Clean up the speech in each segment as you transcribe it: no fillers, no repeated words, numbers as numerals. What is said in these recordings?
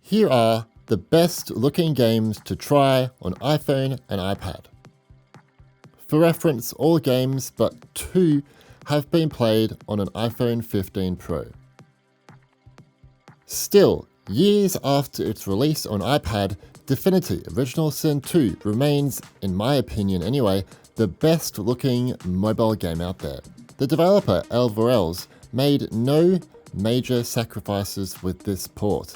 Here are the best looking games to try on iPhone and iPad. For reference, all games but 2 have been played on an iPhone 15 Pro. Still, years after its release on iPad, Divinity Original Sin 2 remains, in my opinion anyway, the best looking mobile game out there. The developer Mongrels made no major sacrifices with this port.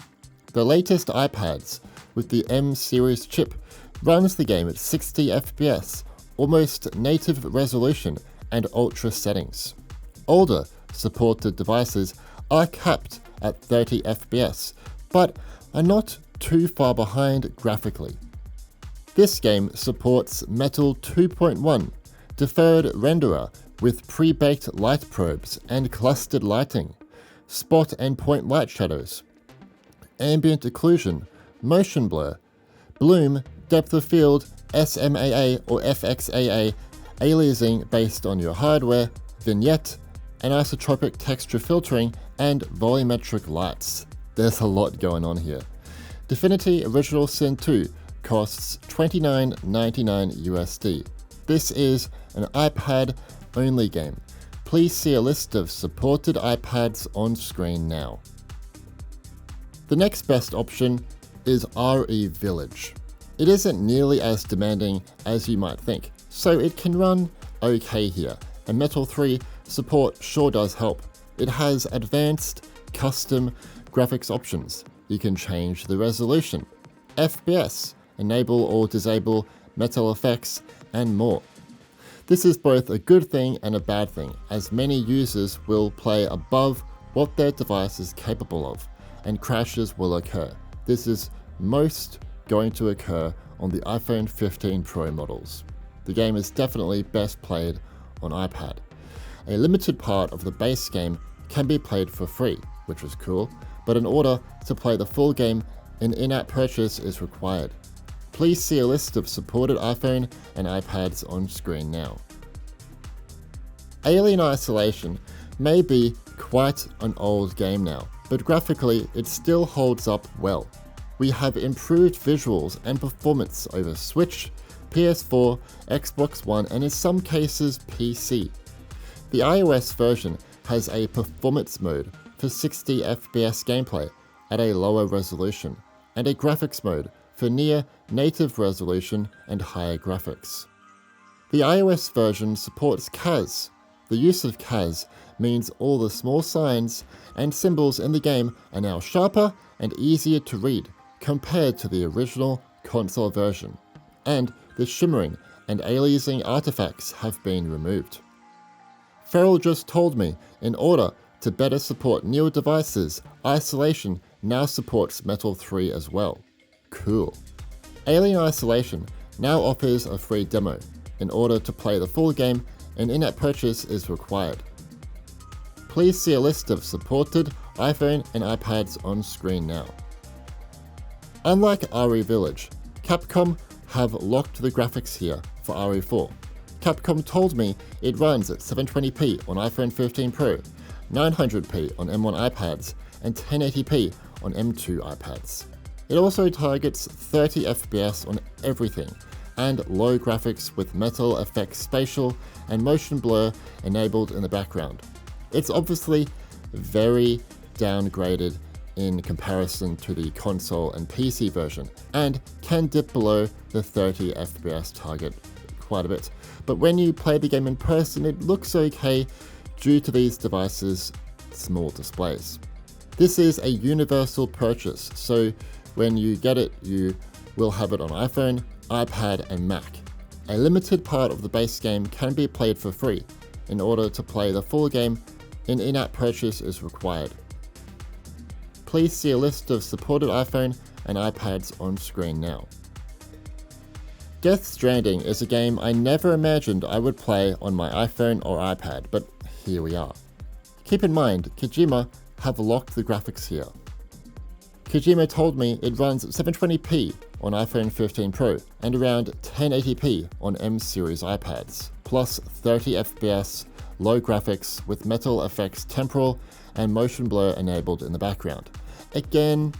The latest iPads with the M series chip runs the game at 60 FPS, almost native resolution and ultra settings. Older supported devices are capped at 30 FPS, but are not too far behind graphically. This game supports Metal 2.1, deferred renderer with pre-baked light probes and clustered lighting, spot and point light shadows, ambient occlusion, motion blur, bloom, depth of field, SMAA or FXAA, aliasing based on your hardware, vignette, anisotropic texture filtering, and volumetric lights. There's a lot going on here. Divinity Original Sin 2 costs $29.99 USD. This is an iPad only game. Please see a list of supported iPads on screen now. The next best option is RE Village. It isn't nearly as demanding as you might think, so it can run okay here, and Metal 3 support sure does help. It has advanced custom graphics options. You can change the resolution, FPS, enable or disable metal effects, and more. This is both a good thing and a bad thing, as many users will play above what their device is capable of, and crashes will occur. This is most going to occur on the iPhone 15 Pro models. The game is definitely best played on iPad. A limited part of the base game can be played for free, which is cool, but in order to play the full game, an in-app purchase is required. Please see a list of supported iPhone and iPads on screen now. Alien Isolation may be quite an old game now, but graphically it still holds up well. We have improved visuals and performance over Switch, PS4, Xbox One, and in some cases PC. The iOS version has a performance mode for 60 FPS gameplay at a lower resolution, and a graphics mode for near native resolution and higher graphics. The iOS version supports CAS. The use of CAS means all the small signs and symbols in the game are now sharper and easier to read compared to the original console version, and the shimmering and aliasing artifacts have been removed. Feral just told me in order to better support newer devices, Isolation now supports Metal 3 as well. Cool. Alien Isolation now offers a free demo. In order to play the full game, an in-app purchase is required. Please see a list of supported iPhone and iPads on screen now. Unlike RE Village, Capcom have locked the graphics here for RE4. Capcom told me it runs at 720p on iPhone 15 Pro, 900p on M1 iPads, and 1080p on M2 iPads. It also targets 30 FPS on everything, and low graphics with metal effects spatial and motion blur enabled in the background. It's obviously very downgraded in comparison to the console and PC version, and can dip below the 30 FPS target quite a bit. But when you play the game in person, it looks okay due to these devices' small displays. This is a universal purchase, so when you get it, you will have it on iPhone, iPad, and Mac. A limited part of the base game can be played for free. In order to play the full game, an in-app purchase is required. Please see a list of supported iPhone and iPads on screen now. Death Stranding is a game I never imagined I would play on my iPhone or iPad, but here we are. Keep in mind, Kojima have locked the graphics here. Kojima told me it runs at 720p on iPhone 15 Pro and around 1080p on M series iPads, plus 30 FPS, low graphics with metal effects temporal and motion blur enabled in the background. Again,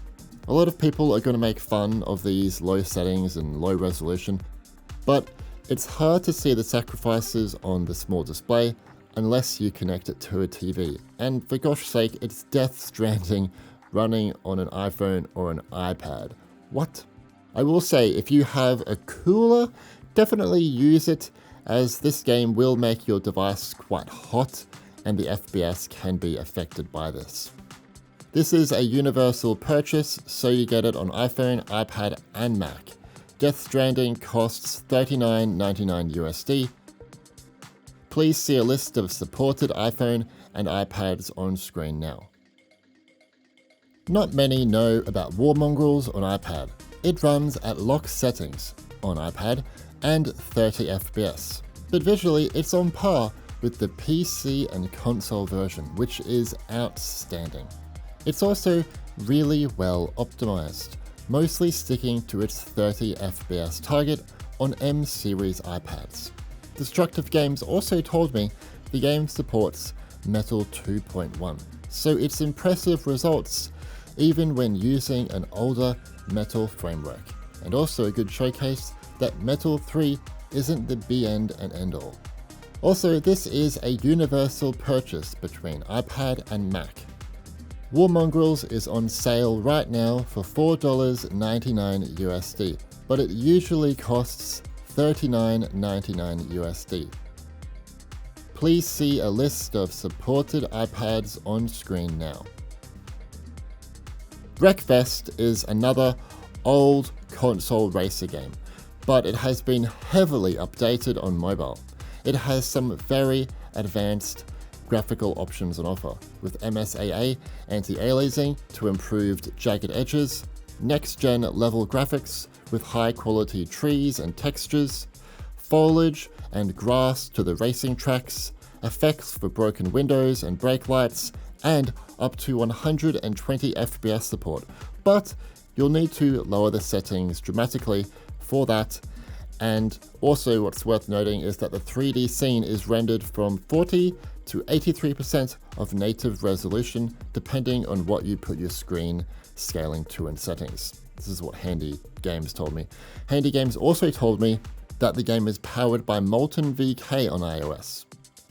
A lot of people are going to make fun of these low settings and low resolution, but it's hard to see the sacrifices on the small display unless you connect it to a TV. And for gosh sake, it's Death Stranding running on an iPhone or an iPad. What? I will say, if you have a cooler, definitely use it, as this game will make your device quite hot and the FPS can be affected by this. This is a universal purchase, so you get it on iPhone, iPad and Mac. Death Stranding costs $39.99 USD. Please see a list of supported iPhone and iPads on screen now. Not many know about Mongrels on iPad. It runs at lock settings on iPad and 30 FPS, but visually it's on par with the PC and console version, which is outstanding. It's also really well optimized, mostly sticking to its 30 FPS target on M series iPads. Destructive Games also told me the game supports Metal 2.1, so it's impressive results even when using an older Metal framework, and also a good showcase that Metal 3 isn't the be-end and end-all. Also, this is a universal purchase between iPad and Mac. Mongrels is on sale right now for $4.99 USD, but it usually costs $39.99 USD. Please see a list of supported iPads on screen now. Wreckfest is another old console racer game, but it has been heavily updated on mobile. It has some very advanced graphical options on offer, with MSAA anti-aliasing to improved jagged edges, next-gen level graphics with high-quality trees and textures, foliage and grass to the racing tracks, effects for broken windows and brake lights, and up to 120 FPS support, but you'll need to lower the settings dramatically for that. And also what's worth noting is that the 3D scene is rendered from 40 to 83% of native resolution, depending on what you put your screen scaling to in settings. This is what Handy Games told me. Handy Games also told me that the game is powered by Molten VK on iOS.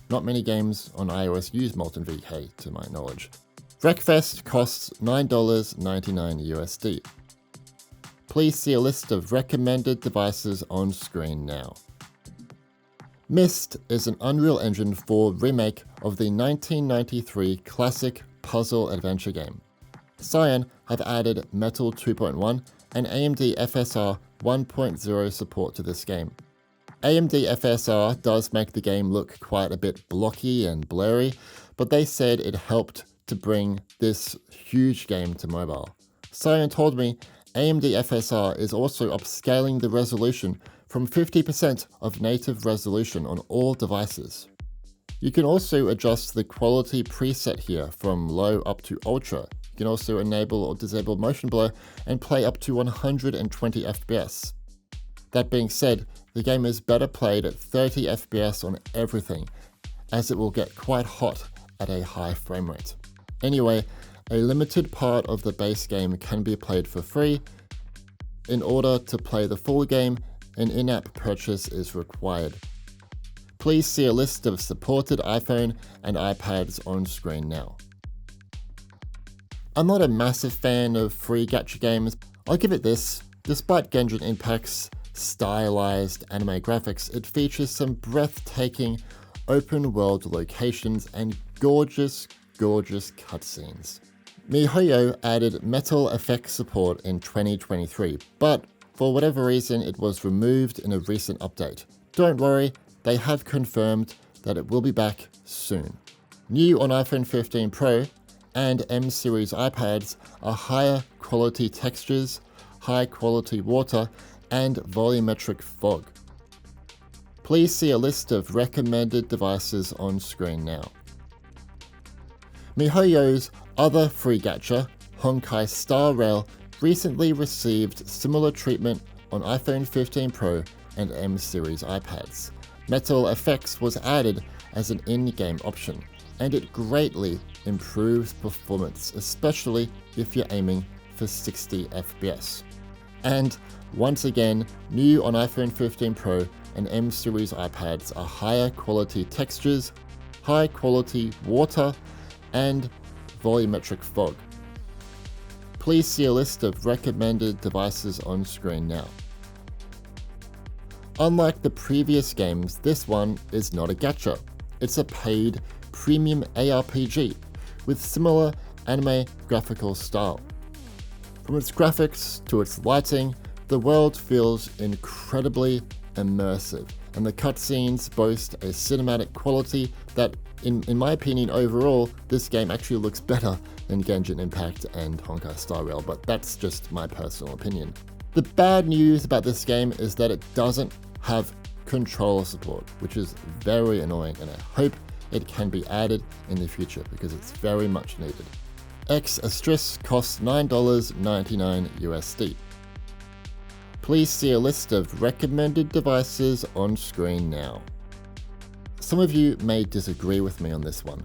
Not many games on iOS use Molten VK, to my knowledge. Wreckfest costs $9.99 USD. Please see a list of recommended devices on screen now. Myst is an Unreal Engine 4 remake of the 1993 classic puzzle adventure game. Cyan have added Metal 2.1 and AMD FSR 1.0 support to this game. AMD FSR does make the game look quite a bit blocky and blurry, but they said it helped to bring this huge game to mobile. Cyan told me AMD FSR is also upscaling the resolution from 50% of native resolution on all devices. You can also adjust the quality preset here from low up to ultra. You can also enable or disable motion blur and play up to 120 FPS. That being said, the game is better played at 30 FPS on everything, as it will get quite hot at a high frame rate. Anyway, a limited part of the base game can be played for free. In order to play the full game, an in-app purchase is required. Please see a list of supported iPhone and iPads on screen now. I'm not a massive fan of free gacha games. I'll give it this. Despite Genshin Impact's stylized anime graphics, it features some breathtaking open world locations and gorgeous cutscenes. MiHoYo added metal effects support in 2023, but for whatever reason it was removed in a recent update. Don't worry, they have confirmed that it will be back soon. New on iPhone 15 Pro and M series iPads are higher quality textures, high quality water, and volumetric fog. Please see a list of recommended devices on screen now. MiHoYo's other free gacha, Honkai Star Rail, recently received similar treatment on iPhone 15 Pro and M series iPads. Metal Effects was added as an in-game option, and it greatly improves performance, especially if you're aiming for 60 FPS. And once again, new on iPhone 15 Pro and M series iPads are higher quality textures, high quality water, and volumetric fog. Please see a list of recommended devices on screen now. Unlike the previous games, this one is not a gacha. It's a paid premium ARPG with similar anime graphical style. From its graphics to its lighting, the world feels incredibly immersive, and the cutscenes boast a cinematic quality that, in my opinion overall, this game actually looks better than Genshin Impact and Honkai Star Rail, but that's just my personal opinion. The bad news about this game is that it doesn't have controller support, which is very annoying, and I hope it can be added in the future because it's very much needed. Astris costs $9.99 USD. Please see a list of recommended devices on screen now. Some of you may disagree with me on this one,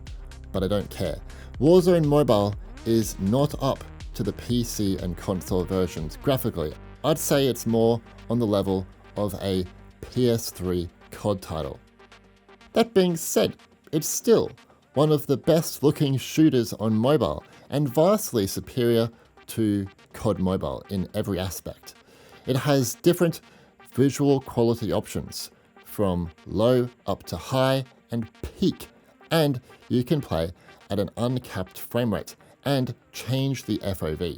but I don't care. Warzone Mobile is not up to the PC and console versions graphically. I'd say it's more on the level of a PS3 COD title. That being said, it's still one of the best looking shooters on mobile and vastly superior to COD Mobile in every aspect. It has different visual quality options from low up to high and peak, and you can play at an uncapped frame rate and change the FOV.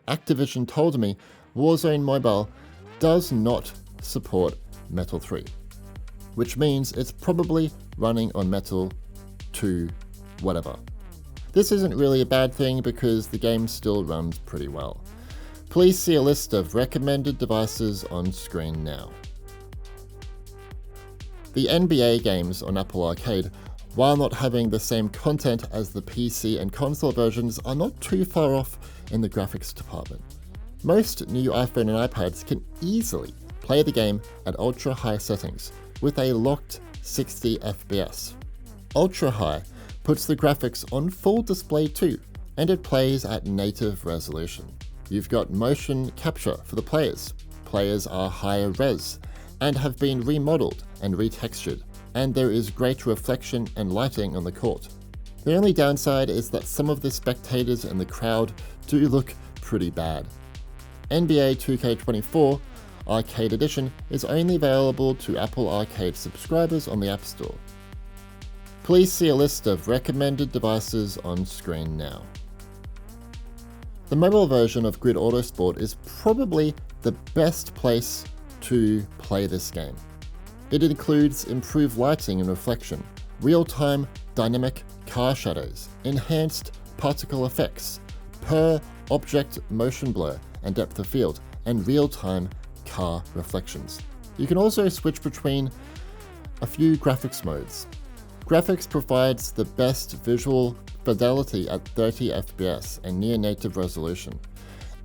Activision told me Warzone Mobile does not support Metal 3, which means it's probably running on Metal 2 whatever. This isn't really a bad thing because the game still runs pretty well. Please see a list of recommended devices on screen now. The NBA games on Apple Arcade, while not having the same content as the PC and console versions, are not too far off in the graphics department. Most new iPhone and iPads can easily play the game at ultra high settings with a locked 60 FPS. Ultra high puts the graphics on full display too, and it plays at native resolution. You've got motion capture for the players. Players are higher res and have been remodeled and retextured, and there is greater reflection and lighting on the court. The only downside is that some of the spectators in the crowd do look pretty bad. NBA 2K24 Arcade Edition is only available to Apple Arcade subscribers on the App Store. Please see a list of recommended devices on screen now. The mobile version of Grid Autosport is probably the best place to play this game. It includes improved lighting and reflection, real-time dynamic car shadows, enhanced particle effects, per object motion blur and depth of field, and real-time car reflections. You can also switch between a few graphics modes. Graphics provides the best visual fidelity at 30 FPS and near-native resolution,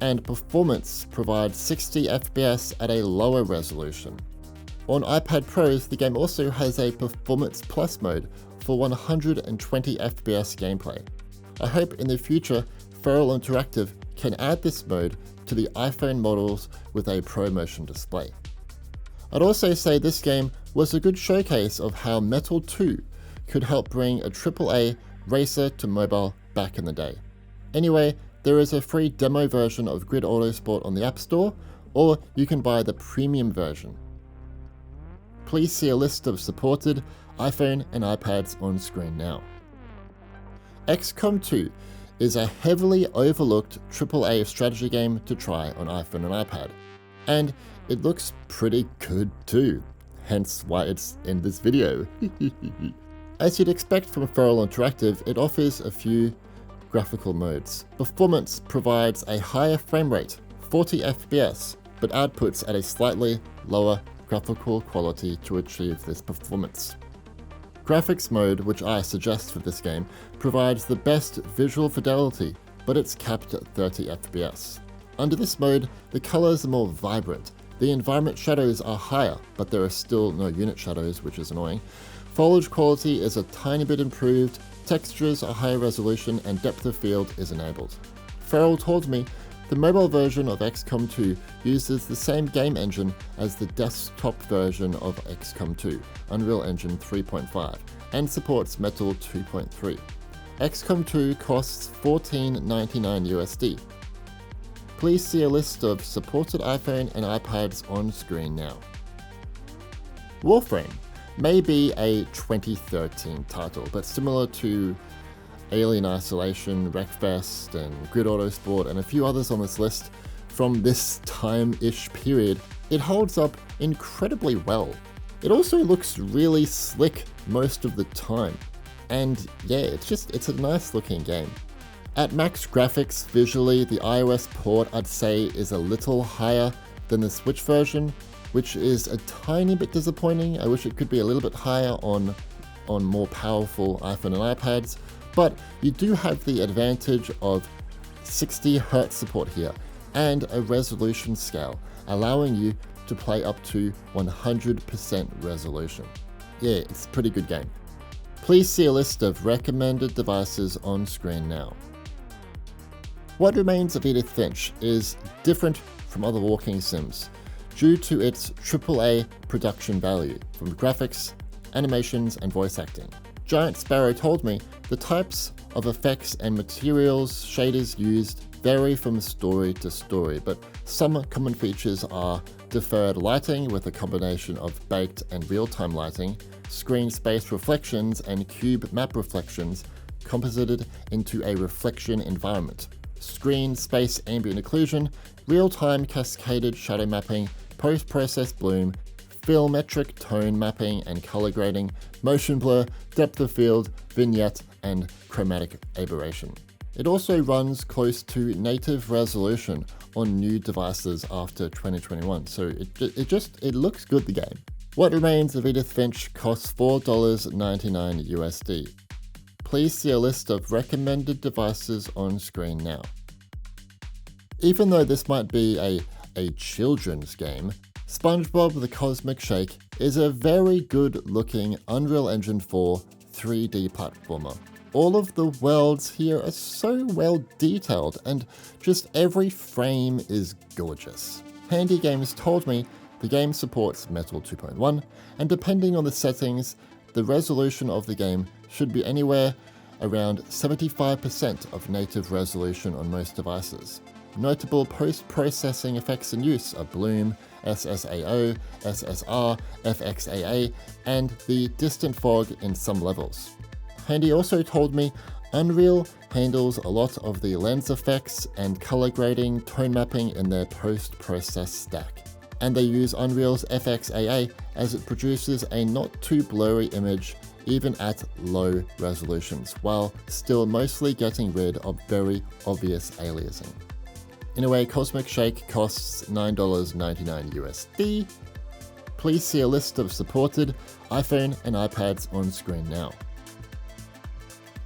and performance provides 60 FPS at a lower resolution. On iPad Pros, the game also has a Performance Plus mode for 120 FPS gameplay. I hope in the future Feral Interactive can add this mode to the iPhone models with a ProMotion display. I'd also say this game was a good showcase of how Metal 2 could help bring a AAA racer to mobile back in the day. Anyway, there is a free demo version of Grid Autosport on the App Store, or you can buy the premium version. Please see a list of supported iPhone and iPads on screen now. XCOM 2 is a heavily overlooked AAA strategy game to try on iPhone and iPad, and it looks pretty good too, hence why it's in this video. As you'd expect from Feral Interactive, it offers a few graphical modes. Performance provides a higher frame rate, 40 FPS, but outputs at a slightly lower graphical quality to achieve this performance. Graphics mode, which I suggest for this game, provides the best visual fidelity, but it's capped at 30 FPS. Under this mode, the colors are more vibrant. The environment shadows are higher, but there are still no unit shadows, which is annoying. Foliage quality is a tiny bit improved, textures are higher resolution, and depth of field is enabled. Feral told me The mobile version of XCOM 2 uses the same game engine as the desktop version of XCOM 2, Unreal Engine 3.5, and supports Metal 2.3. XCOM 2 costs $14.99 USD. Please see a list of supported iPhone and iPads on screen now. Warframe may be a 2013 title, but similar to Alien Isolation, Wreckfest, and Grid Autosport, and a few others on this list from this time-ish period, it holds up incredibly well. It also looks really slick most of the time. And yeah, it's a nice looking game. At max graphics visually, the iOS port I'd say is a little higher than the Switch version, which is a tiny bit disappointing. I wish it could be a little bit higher on more powerful iPhone and iPads, but you do have the advantage of 60 Hz support here and a resolution scale, allowing you to play up to 100% resolution. Yeah, it's a pretty good game. Please see a list of recommended devices on screen now. What Remains of Edith Finch is different from other walking sims due to its AAA production value from graphics, animations, and voice acting. Giant Sparrow told me the types of effects and materials shaders used vary from story to story, but some common features are deferred lighting with a combination of baked and real-time lighting, screen space reflections, and cube map reflections composited into a reflection environment, screen space ambient occlusion, real-time cascaded shadow mapping, post-processed bloom, filmetric tone mapping and color grading, motion blur, depth of field, vignette, and chromatic aberration. It also runs close to native resolution on new devices after 2021, so it looks good, the game. What Remains of Edith Finch costs $4.99 USD. Please see a list of recommended devices on screen now. Even though this might be a children's game, SpongeBob the Cosmic Shake is a very good looking Unreal Engine 4 3D platformer. All of the worlds here are so well detailed and just every frame is gorgeous. Handy Games told me the game supports Metal 2.1, and depending on the settings, the resolution of the game should be anywhere around 75% of native resolution on most devices. Notable post-processing effects in use are Bloom, SSAO, SSR, FXAA, and the distant fog in some levels. Handy also told me Unreal handles a lot of the lens effects and color grading, tone mapping in their post-process stack. And they use Unreal's FXAA as it produces a not too blurry image even at low resolutions, while still mostly getting rid of very obvious aliasing. Anyway, Cosmic Shake costs $9.99 USD. Please see a list of supported iPhone and iPads on screen now.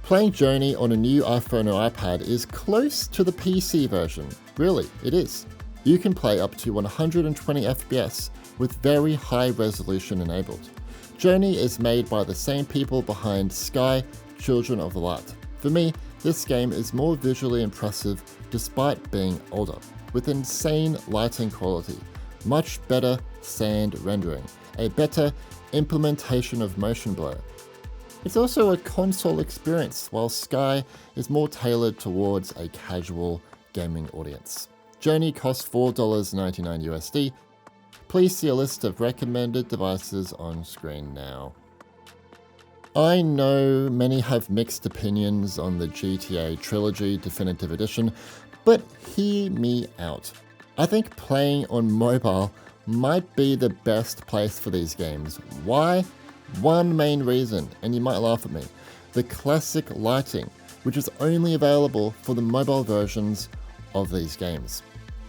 Playing Journey on a new iPhone or iPad is close to the PC version. Really, it is. You can play up to 120 FPS with very high resolution enabled. Journey is made by the same people behind Sky, Children of the Light. For me, this game is more visually impressive despite being older, with insane lighting quality, much better sand rendering, a better implementation of motion blur. It's also a console experience, while Sky is more tailored towards a casual gaming audience. Journey costs $4.99 USD. Please see a list of recommended devices on screen now. I know many have mixed opinions on the GTA Trilogy Definitive Edition, but hear me out. I think playing on mobile might be the best place for these games. Why? One main reason, and you might laugh at me, the classic lighting, which is only available for the mobile versions of these games.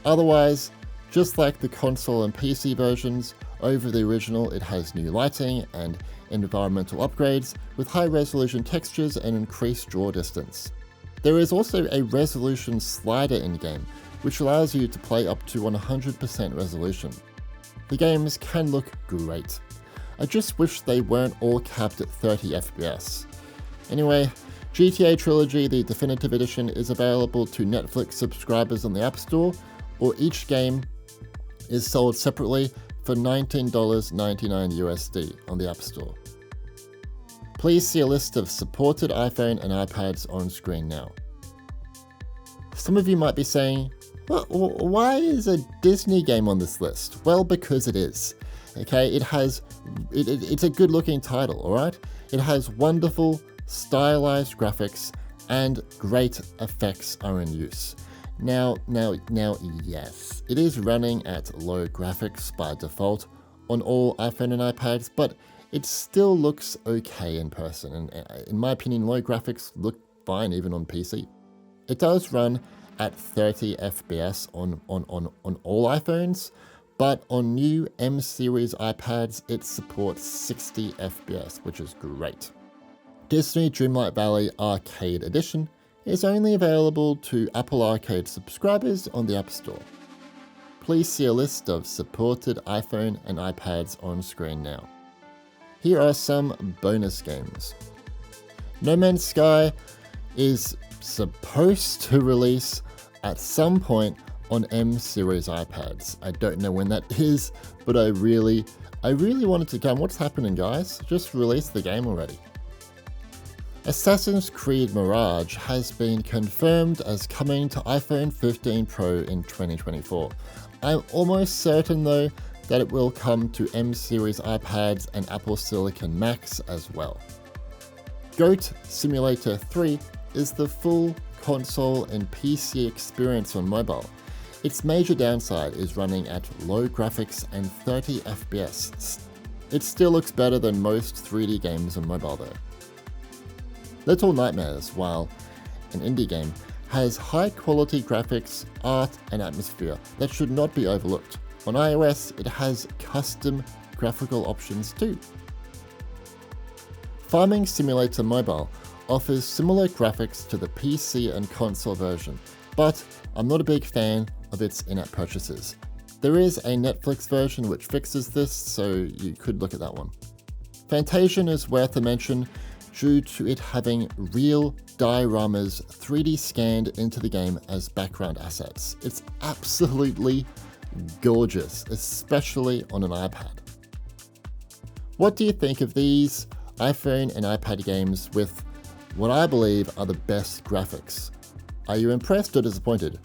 Otherwise, just like the console and PC versions, over the original it has new lighting and environmental upgrades with high resolution textures and increased draw distance. There is also a resolution slider in-game, which allows you to play up to 100% resolution. The games can look great. I just wish they weren't all capped at 30 FPS. Anyway, GTA Trilogy, the definitive edition, is available to Netflix subscribers on the App Store, or each game is sold separately for $19.99 USD on the App Store. Please see a list of supported iPhone and iPads on screen now. Some of you might be saying, well, why is a Disney game on this list? Well, because it is. Okay, it's a good looking title, alright? It has wonderful, stylized graphics and great effects are in use. Now, yes, it is running at low graphics by default on all iPhone and iPads, but it still looks okay in person, and in my opinion, low graphics look fine even on PC. It does run at 30 FPS on all iPhones, but on new M series iPads, it supports 60 FPS, which is great. Disney Dreamlight Valley Arcade Edition is only available to Apple Arcade subscribers on the App Store. Please see a list of supported iPhone and iPads on screen now. Here are some bonus games. No Man's Sky is supposed to release at some point on M series iPads. I don't know when that is, but I really wanted to come. What's happening, guys? Just release the game already. Assassin's Creed Mirage has been confirmed as coming to iPhone 15 Pro in 2024. I'm almost certain though that it will come to M series iPads and Apple Silicon Macs as well. Goat Simulator 3 is the full console and PC experience on mobile. Its major downside is running at low graphics and 30 FPS. It still looks better than most 3D games on mobile though. Little Nightmares, while an indie game, has high quality graphics, art and atmosphere that should not be overlooked. On iOS, it has custom graphical options too. Farming Simulator Mobile offers similar graphics to the PC and console version, but I'm not a big fan of its in-app purchases. There is a Netflix version which fixes this, so you could look at that one. Fantasian is worth a mention due to it having real dioramas 3D scanned into the game as background assets. It's absolutely gorgeous, especially on an iPad. What do you think of these iPhone and iPad games with what I believe are the best graphics? Are you impressed or disappointed?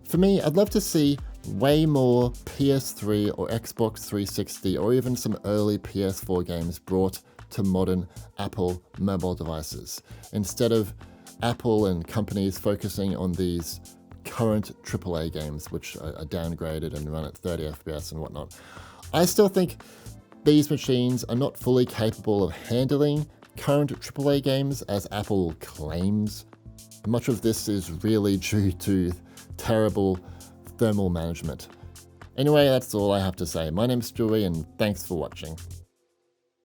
For me, I'd love to see way more PS3 or Xbox 360 or even some early PS4 games brought to modern Apple mobile devices, instead of Apple and companies focusing on these current AAA games which are downgraded and run at 30 FPS and whatnot. I still think these machines are not fully capable of handling current AAA games as Apple claims. Much of this is really due to terrible thermal management. Anyway, that's all I have to say. My name's Stewie and thanks for watching.